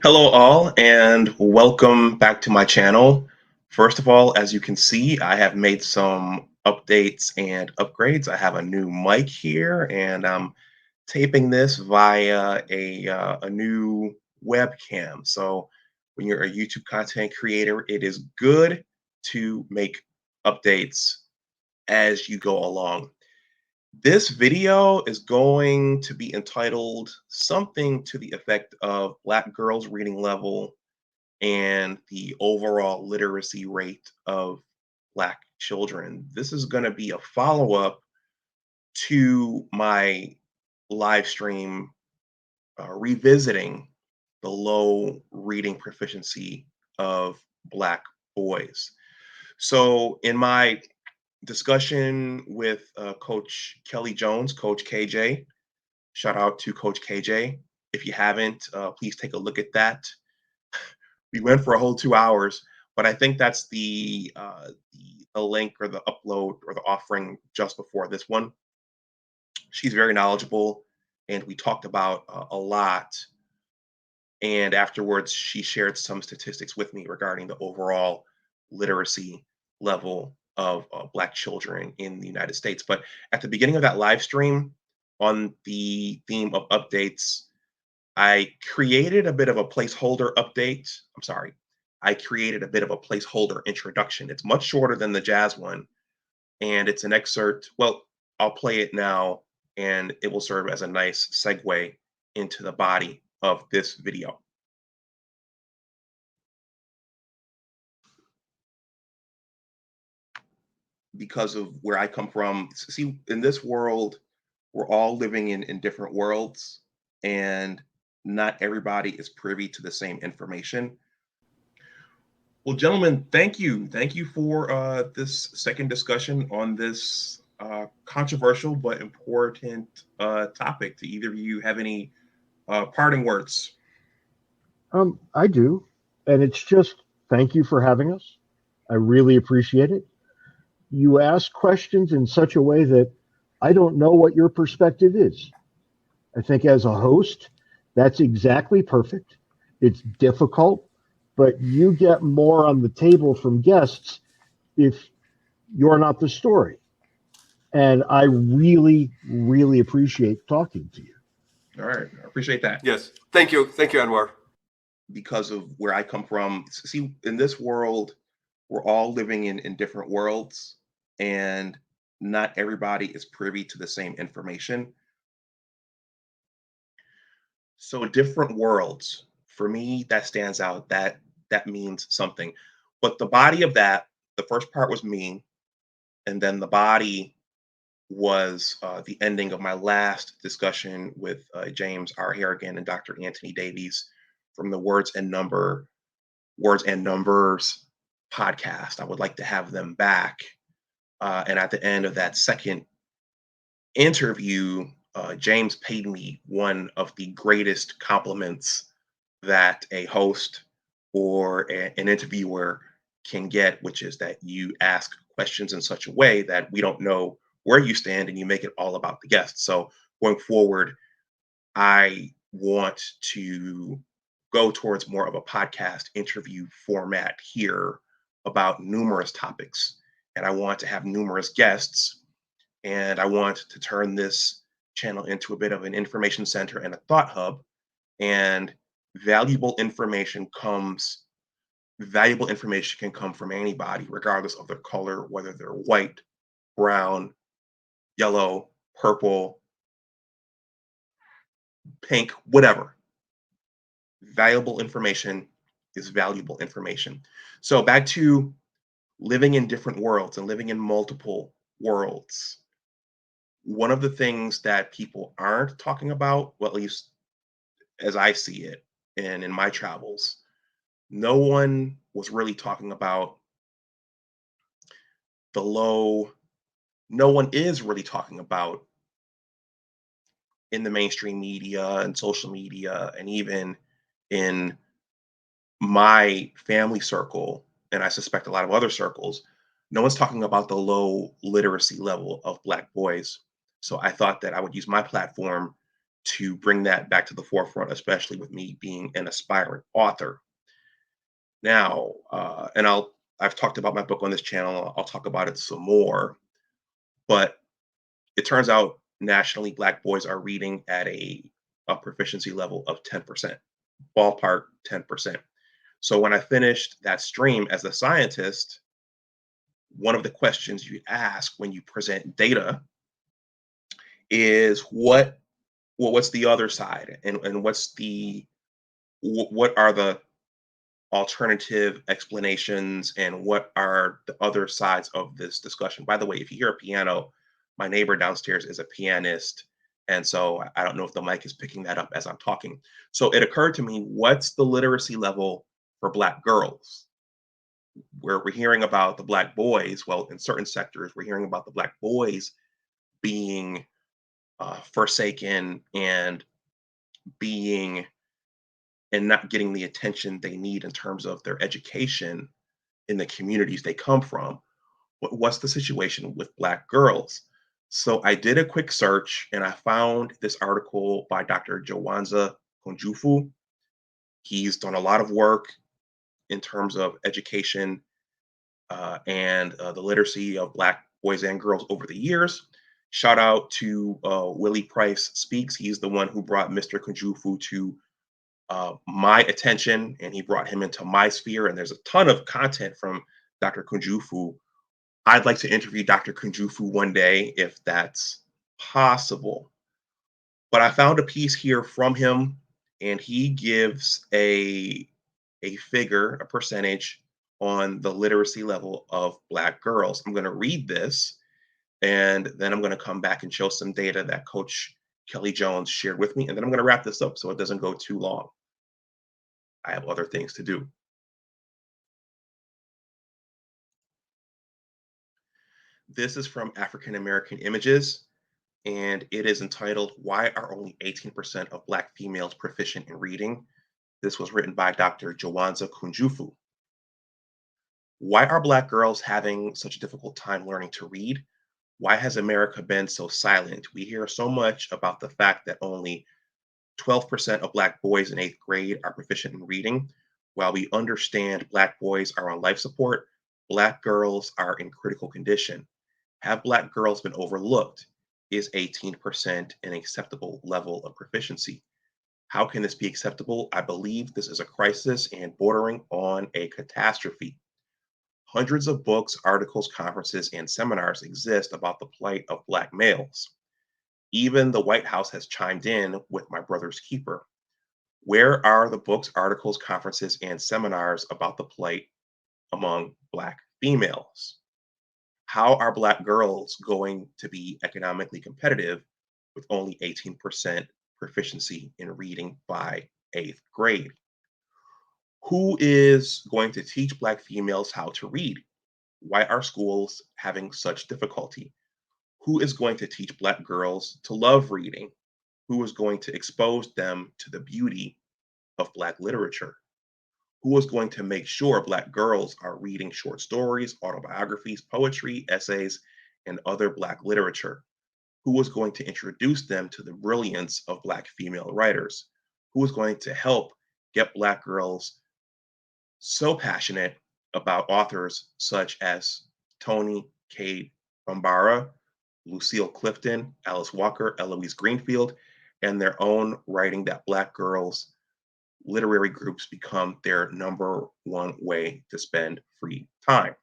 Hello, all, and welcome back to my channel. First of all, as you can see, I have made some updates and upgrades. I have a new mic here, and I'm taping this via a new webcam. So, when you're a YouTube content creator, it is good to make updates as you go along. This video is going to be entitled something to the effect of Black girls' reading level and the overall literacy rate of Black children. This is going to be a follow up to my live stream revisiting the low reading proficiency of Black boys. So, in my discussion with Coach Kelly Jones, Coach KJ, shout out to Coach KJ. If you haven't, please take a look at that. We went for a whole 2 hours, but I think that's the link or the upload or the offering just before this one. She's very knowledgeable, and we talked about a lot. And afterwards, she shared some statistics with me regarding the overall literacy level of Black children in the United States. But at the beginning of that live stream, on the theme of updates, I created a bit of a placeholder update. I'm sorry. I created a bit of a placeholder introduction. It's much shorter than the jazz one, and it's an excerpt. Well, I'll play it now, and it will serve as a nice segue into the body of this video. Because of where I come from, see, in this world, we're all living in different worlds, and not everybody is privy to the same information. Well, gentlemen, thank you. Thank you for this second discussion on this controversial but important topic. Do either of you have any parting words? I do. And it's just thank you for having us. I really appreciate it. You ask questions in such a way that I don't know what your perspective is. I think as a host, that's exactly perfect. It's difficult, but you get more on the table from guests if you're not the story. And I really, really appreciate talking to you. All right, I appreciate that. Yes. Thank you, Anwar. Because of where I come from, see, in this world, we're all living in different worlds, and not everybody is privy to the same information. So different worlds, for me, that stands out. That means something. But the body of that, the first part was me, and then the body was the ending of my last discussion with James R. Harrigan and Dr. Anthony Davies from the Words and Numbers podcast. I would like to have them back. And at the end of that second interview, James paid me one of the greatest compliments that a host or an interviewer can get, which is that you ask questions in such a way that we don't know where you stand and you make it all about the guest. So going forward, I want to go towards more of a podcast interview format here about numerous topics. And I want to have numerous guests. And I want to turn this channel into a bit of an information center and a thought hub. And valuable information can come from anybody, regardless of their color, whether they're white, brown, yellow, purple, pink, whatever. Valuable information is valuable information. So back to living in different worlds and living in multiple worlds. One of the things that people aren't talking about, well, at least as I see it and in my travels, no one was really talking about the low, no one is really talking about in the mainstream media and social media, and even in my family circle, and I suspect a lot of other circles, no one's talking about the low literacy level of Black boys. So I thought that I would use my platform to bring that back to the forefront, especially with me being an aspiring author. Now, I've talked about my book on this channel. I'll talk about it some more, but it turns out nationally, Black boys are reading at a proficiency level of 10%, ballpark 10%. So when I finished that stream as a scientist, one of the questions you ask when you present data is what's the other side, and what are the alternative explanations, and what are the other sides of this discussion. By the way, if you hear a piano, my neighbor downstairs is a pianist, and so I don't know if the mic is picking that up as I'm talking. So it occurred to me, what's the literacy level for Black girls? Where we're hearing about the Black boys, well, in certain sectors we're hearing about the Black boys being forsaken and being and not getting the attention they need in terms of their education in the communities they come from. What's the situation with Black girls? So I did a quick search and I found this article by Dr. Jawanza Kunjufu. He's done a lot of work in terms of education and the literacy of Black boys and girls over the years. Shout out to Willie Price Speaks. He's the one who brought Mr. Kunjufu to my attention, and he brought him into my sphere. And there's a ton of content from Dr. Kunjufu. I'd like to interview Dr. Kunjufu one day if that's possible. But I found a piece here from him, and he gives a figure, a percentage on the literacy level of Black girls. I'm going to read this, and then I'm going to come back and show some data that Coach Kelly Jones shared with me, and then I'm going to wrap this up so it doesn't go too long. I have other things to do. This is from African American Images, and it is entitled, "Why Are Only 18% of Black Females Proficient in Reading?" This was written by Dr. Jawanza Kunjufu. Why are Black girls having such a difficult time learning to read? Why has America been so silent? We hear so much about the fact that only 12% of Black boys in eighth grade are proficient in reading. While we understand Black boys are on life support, Black girls are in critical condition. Have Black girls been overlooked? Is 18% an acceptable level of proficiency? How can this be acceptable? I believe this is a crisis and bordering on a catastrophe. Hundreds of books, articles, conferences, and seminars exist about the plight of Black males. Even the White House has chimed in with My Brother's Keeper. Where are the books, articles, conferences, and seminars about the plight among Black females? How are Black girls going to be economically competitive with only 18% proficiency in reading by eighth grade? Who is going to teach Black females how to read? Why are schools having such difficulty? Who is going to teach Black girls to love reading? Who is going to expose them to the beauty of Black literature? Who is going to make sure Black girls are reading short stories, autobiographies, poetry, essays, and other Black literature? Who is going to introduce them to the brilliance of Black female writers? Who is going to help get Black girls so passionate about authors such as Toni Cade Bambara, Lucille Clifton, Alice Walker, Eloise Greenfield, and their own writing that Black girls literary groups become their number one way to spend free time?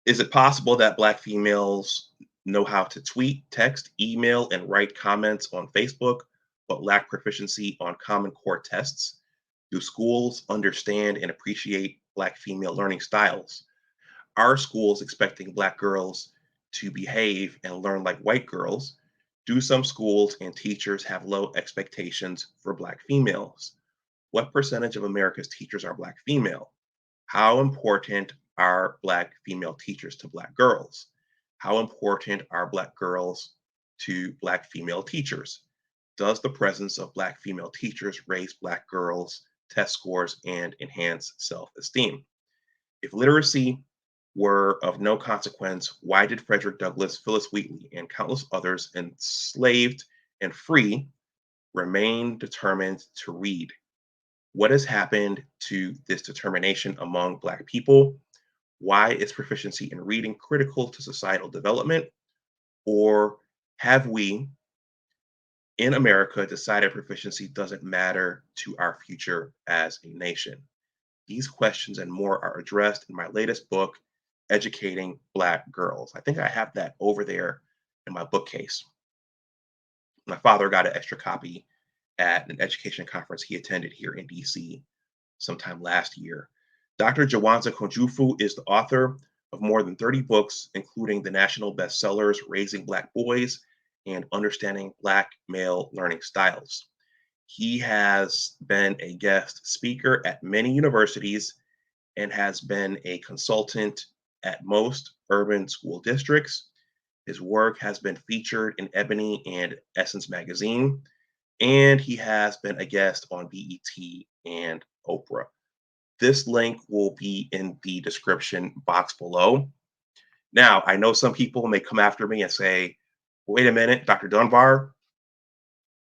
Is it possible that Black females know how to tweet, text, email, and write comments on Facebook, but lack proficiency on Common Core tests? Do schools understand and appreciate Black female learning styles? Are schools expecting Black girls to behave and learn like white girls? Do some schools and teachers have low expectations for Black females? What percentage of America's teachers are Black female? How important are Black female teachers to Black girls? How important are Black girls to Black female teachers? Does the presence of Black female teachers raise Black girls' test scores and enhance self esteem? If literacy were of no consequence, why did Frederick Douglass, Phyllis Wheatley, and countless others enslaved and free remain determined to read. What has happened to this determination among Black people? Why is proficiency in reading critical to societal development? Or have we in America decided proficiency doesn't matter to our future as a nation? These questions and more are addressed in my latest book, Educating Black Girls. I think I have that over there in my bookcase. My father got an extra copy at an education conference he attended here in DC sometime last year. Dr. Jawanza Konjufu is the author of more than 30 books, including the national bestsellers Raising Black Boys and Understanding Black Male Learning Styles. He has been a guest speaker at many universities and has been a consultant at most urban school districts. His work has been featured in Ebony and Essence magazine, and he has been a guest on BET and Oprah. This link will be in the description box below. Now, I know some people may come after me and say, wait a minute, Dr. Dunbar,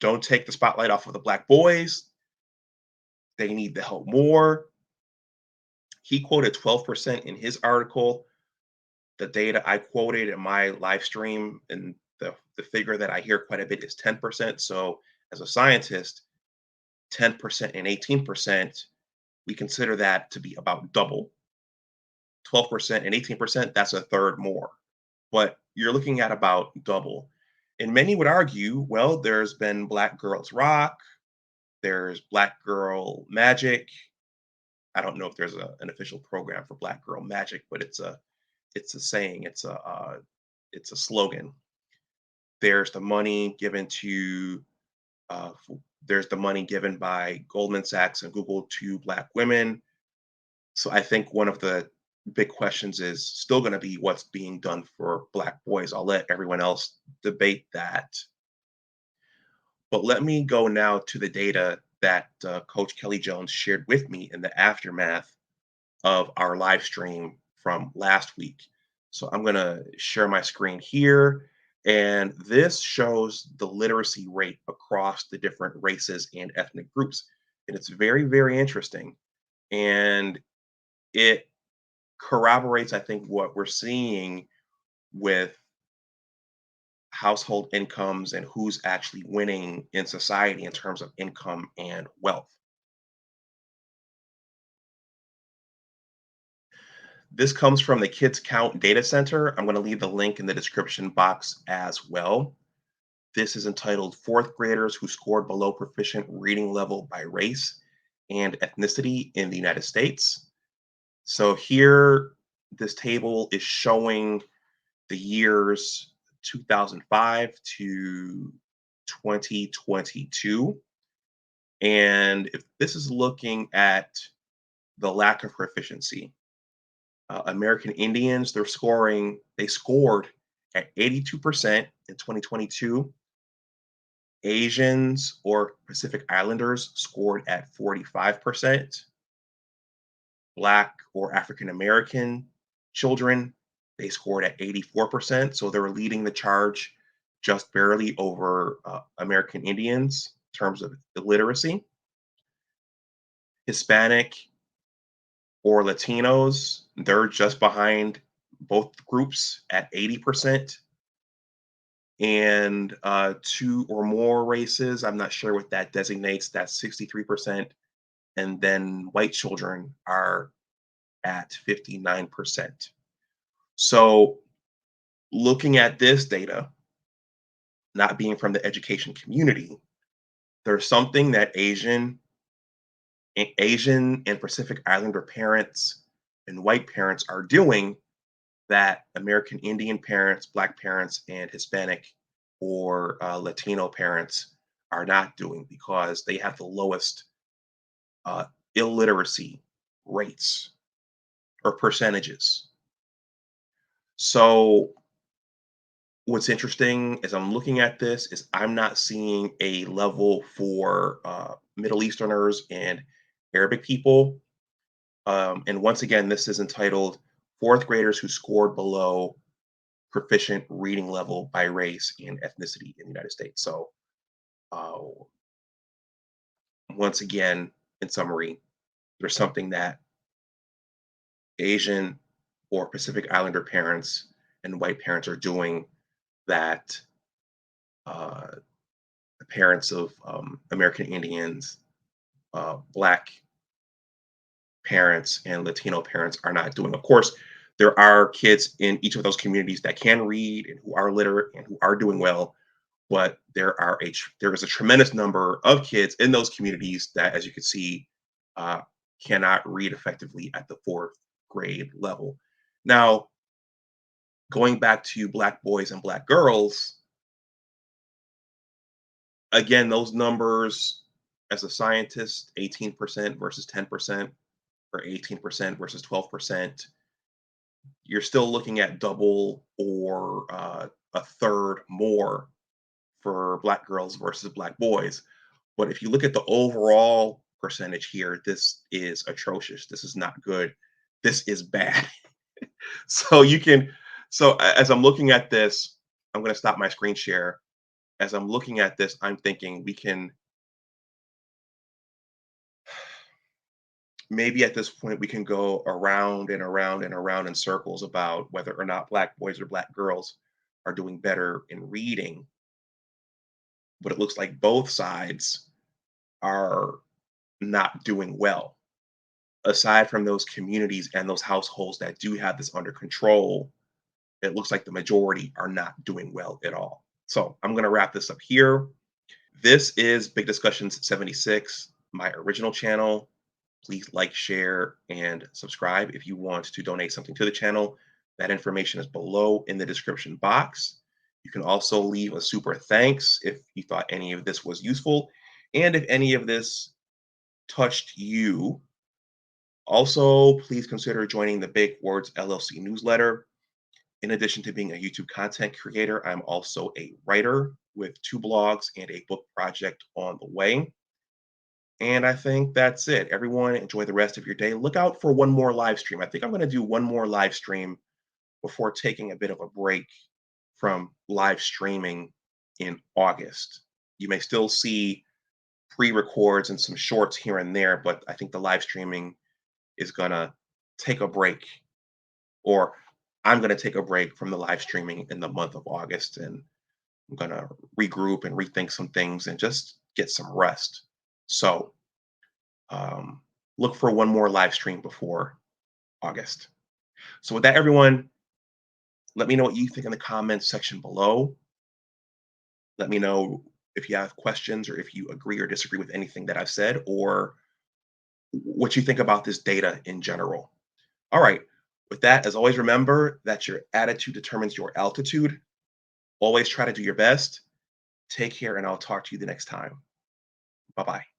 don't take the spotlight off of the Black boys. They need the help more. He quoted 12% in his article. The data I quoted in my live stream and the figure that I hear quite a bit is 10%. So, as a scientist, 10% and 18%, we consider that to be about double. 12% and 18%, that's a third more. But you're looking at about double. And many would argue, well, there's been Black Girls Rock, there's Black Girl Magic. I don't know if there's an official program for Black Girl Magic, but it's a saying, it's a slogan. There's the money given to there's the money given by Goldman Sachs and Google to Black women. So I think one of the big questions is still going to be what's being done for Black boys. I'll let everyone else debate that. But let me go now to the data that Coach Kelly Jones shared with me in the aftermath of our live stream from last week. So I'm going to share my screen here. And this shows the literacy rate across the different races and ethnic groups. And it's very, very interesting. And it corroborates, I think, what we're seeing with household incomes and who's actually winning in society in terms of income and wealth. This comes from the Kids Count Data Center. I'm going to leave the link in the description box as well. This is entitled Fourth Graders Who Scored Below Proficient Reading Level by Race and Ethnicity in the United States. So here, this table is showing the years 2005 to 2022. And if this is looking at the lack of proficiency, American Indians, they scored at 82% in 2022. Asians or Pacific Islanders scored at 45%. Black or African American children, they scored at 84%. So they were leading the charge just barely over American Indians in terms of illiteracy. Hispanic or Latinos, they're just behind both groups at 80%. And two or more races, I'm not sure what that designates, that's 63%. And then white children are at 59%. So looking at this data, not being from the education community, there's something that Asian and Pacific Islander parents and white parents are doing that American Indian parents, Black parents, and Hispanic or Latino parents are not doing because they have the lowest uh, illiteracy rates or percentages. So what's interesting as I'm looking at this is I'm not seeing a level for Middle Easterners and Arabic people. And once again, this is entitled Fourth Graders Who Scored Below Proficient Reading Level by Race and Ethnicity in the United States. So Uh, Once again, in summary, there's something that Asian or Pacific Islander parents and white parents are doing that uh, the parents of American Indians, Black parents, and Latino parents are not doing. Of course, there are kids in each of those communities that can read and who are literate and who are doing well, but there is a tremendous number of kids in those communities that, as you can see, uh, cannot read effectively at the fourth grade level. Now, going back to Black boys and Black girls, again, those numbers, as a scientist, 18% versus 10%, or 18% versus 12%, you're still looking at double or a third more for Black girls versus Black boys. But if you look at the overall percentage here, this is atrocious. This is not good. This is bad. So you can, as I'm looking at this, I'm going to stop my screen share. As I'm looking at this, I'm thinking we can maybe at this point we can go around and around and around in circles about whether or not Black boys or Black girls are doing better in reading. But it looks like both sides are not doing well. Aside from those communities and those households that do have this under control, it looks like the majority are not doing well at all. So I'm going to wrap this up here. This is Big Discussions 76, my original channel. Please like, share, and subscribe if you want to donate something to the channel. That information is below in the description box. You can also leave a super thanks if you thought any of this was useful and if any of this touched you. Also, please consider joining the Big Words LLC newsletter. In addition to being a YouTube content creator, I'm also a writer with 2 blogs and a book project on the way. And I think that's it. Everyone, enjoy the rest of your day. Look out for one more live stream. I think I'm going to do one more live stream before taking a bit of a break from live streaming in August. You may still see pre-records and some shorts here and there, but I think the live streaming is going to take a break, or I'm going to take a break from the live streaming in the month of August, and I'm going to regroup and rethink some things and just get some rest. So um, look for one more live stream before August. So with that, everyone, let me know what you think in the comments section below. Let me know if you have questions or if you agree or disagree with anything that I've said, or what you think about this data in general. All right. With that, as always, remember that your attitude determines your altitude. Always try to do your best. Take care, and I'll talk to you the next time. Bye-bye.